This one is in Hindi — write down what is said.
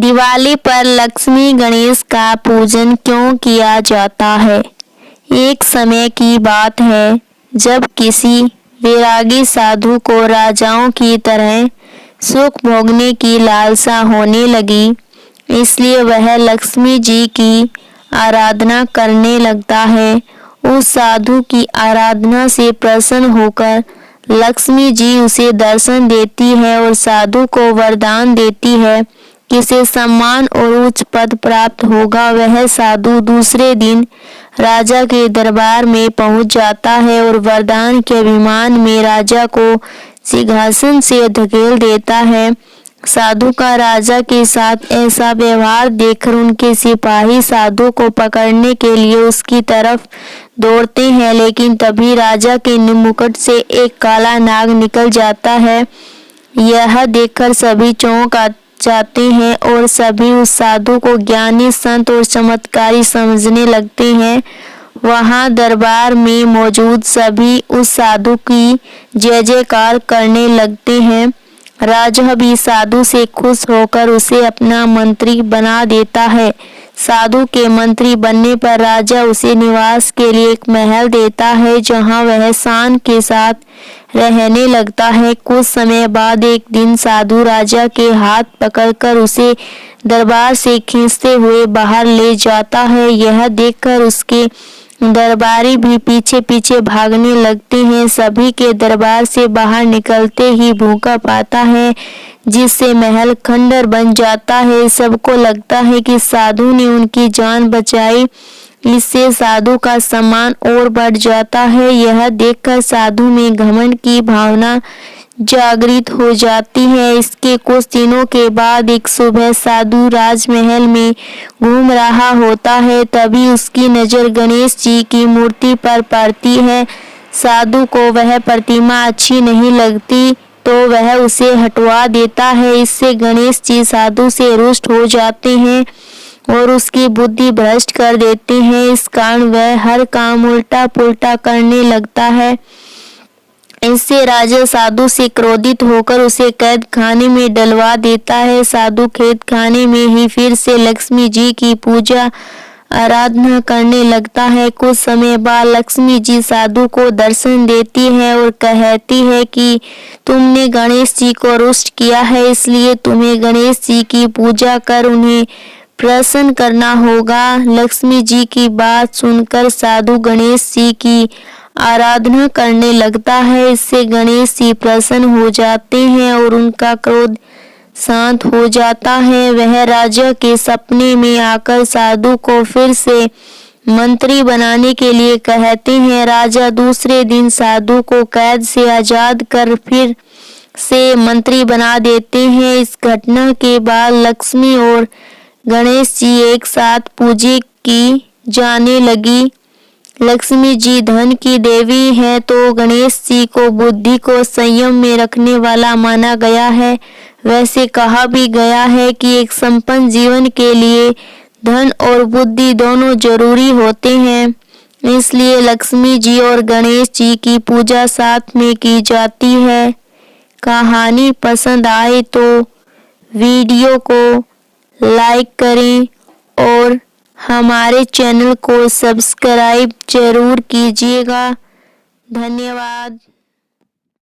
दिवाली पर लक्ष्मी गणेश का पूजन क्यों किया जाता है? एक समय की बात है जब किसी वैरागी साधु को राजाओं की तरह सुख भोगने की लालसा होने लगी, इसलिए वह लक्ष्मी जी की आराधना करने लगता है। उस साधु की आराधना से प्रसन्न होकर लक्ष्मी जी उसे दर्शन देती है और साधु को वरदान देती है कि उसे सम्मान और उच्च पद प्राप्त होगा। वह साधु दूसरे दिन राजा के दरबार में पहुंच जाता है और वरदान के अभिमान में राजा को सिंहासन से धकेल देता है। साधु का राजा के साथ ऐसा व्यवहार देखकर उनके सिपाही साधु को पकड़ने के लिए उसकी तरफ दौड़ते हैं, लेकिन तभी राजा के मुकुट से एक काला नाग निकल जाता है। यह देखकर सभी चौंक जाते हैं और सभी उस साधु को ज्ञानी, संत और चमत्कारी समझने लगते हैं। वहां दरबार में मौजूद सभी उस साधु की जय जयकार करने लगते हैं। राजा भी साधु से खुश होकर उसे अपना मंत्री बना देता है। साधु के मंत्री बनने पर राजा उसे निवास के लिए एक महल देता है, जहां वह शान के साथ रहने लगता है। कुछ समय बाद एक दिन साधु राजा के हाथ पकड़कर उसे दरबार से खींचते हुए बाहर ले जाता है। यह देखकर उसके दरबारी भी पीछे पीछे भागने लगते हैं। सभी के दरबार से बाहर निकलते ही भूकंप आता है, जिससे महल खंडर बन जाता है। सबको लगता है कि साधु ने उनकी जान बचाई। इससे साधु का सम्मान और बढ़ जाता है। यह देखकर साधु में घमंड की भावना जागृत हो जाती है। इसके कुछ दिनों के बाद एक सुबह साधु राजमहल में घूम रहा होता है, तभी उसकी नजर गणेश जी की मूर्ति पर पड़ती है। साधु को वह प्रतिमा अच्छी नहीं लगती तो वह उसे हटवा देता है। इससे गणेश जी साधु से रुष्ट हो जाते हैं और उसकी बुद्धि भ्रष्ट कर देते हैं। इस कारण वह हर काम उल्टा पुल्टा करने लगता है। इससे राजा साधु से क्रोधित होकर उसे कैद खाने में डलवा देता है। साधु कैद खाने में ही फिर से लक्ष्मी जी की पूजा आराधना करने लगता है। कुछ समय बाद लक्ष्मी जी साधु को दर्शन देती है और कहती है कि तुमने गणेश जी को रुष्ट किया है, इसलिए तुम्हें गणेश जी की पूजा कर उन्हें प्रसन्न करना होगा। लक्ष्मी जी की बात सुनकर साधु गणेश जी की आराधना करने लगता है। इससे गणेश जी प्रसन्न हो जाते हैं और उनका क्रोध शांत हो जाता है। वह राजा के सपने में आकर साधु को फिर से मंत्री बनाने के लिए कहते हैं। राजा दूसरे दिन साधु को कैद से आजाद कर फिर से मंत्री बना देते हैं। इस घटना के बाद लक्ष्मी और गणेश जी एक साथ पूजी की जाने लगी। लक्ष्मी जी धन की देवी है तो गणेश जी को बुद्धि को संयम में रखने वाला माना गया है। वैसे कहा भी गया है कि एक संपन्न जीवन के लिए धन और बुद्धि दोनों जरूरी होते हैं, इसलिए लक्ष्मी जी और गणेश जी की पूजा साथ में की जाती है। कहानी पसंद आए तो वीडियो को लाइक करें और हमारे चैनल को सब्सक्राइब जरूर कीजिएगा। धन्यवाद।